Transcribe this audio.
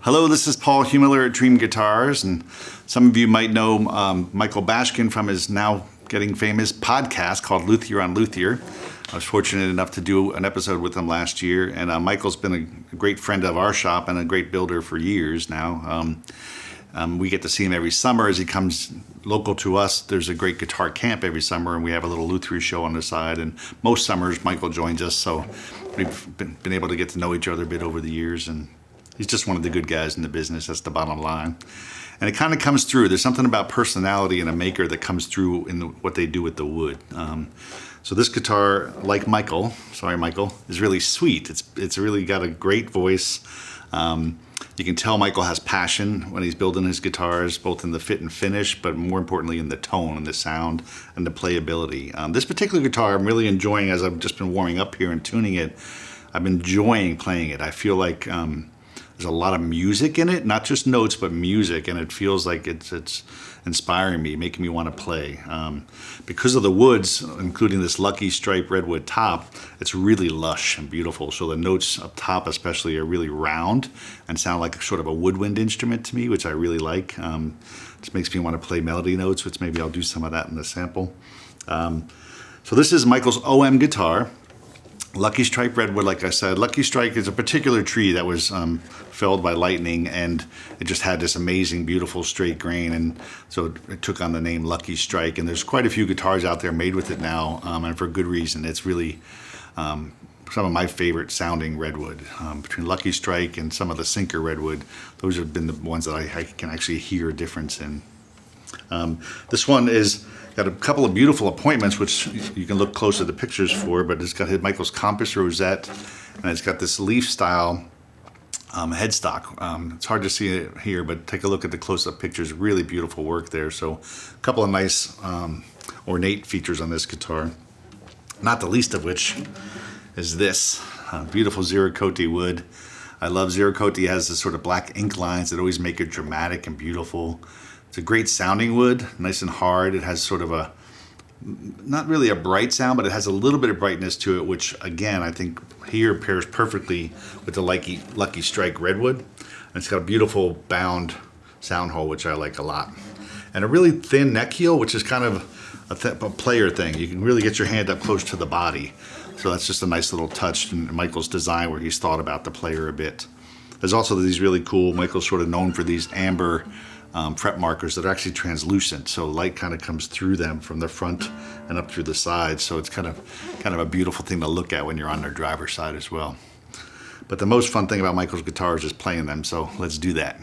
Hello, this is Paul Humiller at Dream Guitars, and some of you might know Michael Bashkin from his now getting famous podcast called Luthier on Luthier. I was fortunate enough to do an episode with him last year, and Michael's been a great friend of our shop and a great builder for years now. We get to see him every summer as he comes local to us. There's a great guitar camp every summer, and we have a little luthier show on the side, and most summers Michael joins us, so we've been able to get to know each other a bit over the years, and he's just one of the good guys in the business. That's the bottom line. And it kind of comes through. There's something about personality in a maker that comes through in what they do with the wood. So this guitar, like Michael, is really sweet. It's really got a great voice. You can tell Michael has passion when he's building his guitars, both in the fit and finish, but more importantly in the tone and the sound and the playability. This particular guitar I'm really enjoying as I've just been warming up here and tuning it. I'm enjoying playing it. I feel like there's a lot of music in it, not just notes, but music, and it feels like it's inspiring me, making me want to play. Because of the woods, including this Lucky Strike Redwood top, it's really lush and beautiful. So the notes up top especially are really round and sound like sort of a woodwind instrument to me, which I really like. Just makes me want to play melody notes, which maybe I'll do some of that in the sample. So this is Michael's OM guitar. Lucky Strike Redwood, like I said. Lucky Strike is a particular tree that was felled by lightning, and it just had this amazing, beautiful straight grain, and so it took on the name Lucky Strike. And there's quite a few guitars out there made with it now, and for good reason. It's really some of my favorite sounding redwood. Between Lucky Strike and some of the Sinker redwood, those have been the ones that I can actually hear a difference in. This one is got a couple of beautiful appointments, which you can look close at the pictures for, but it's got Michael's compass rosette, and it's got this leaf style headstock. It's hard to see it here, but take a look at the close-up pictures. Really beautiful work there. So a couple of nice ornate features on this guitar, not the least of which is this beautiful Ziricote wood. I love Ziricote. It has this sort of black ink lines that always make it dramatic and beautiful. It's a great sounding wood, nice and hard. It has sort of a, not really a bright sound, but it has a little bit of brightness to it, which again, I think here pairs perfectly with the Lucky Strike Redwood. And it's got a beautiful bound sound hole, which I like a lot. And a really thin neck heel, which is kind of a player thing. You can really get your hand up close to the body. So that's just a nice little touch in Michael's design where he's thought about the player a bit. There's also these really cool, Michael's sort of known for these amber fret markers that are actually translucent, so light kind of comes through them from the front and up through the sides, so it's kind of a beautiful thing to look at when you're on their driver's side as well. But the most fun thing about Michael's guitars is playing them, so let's do that.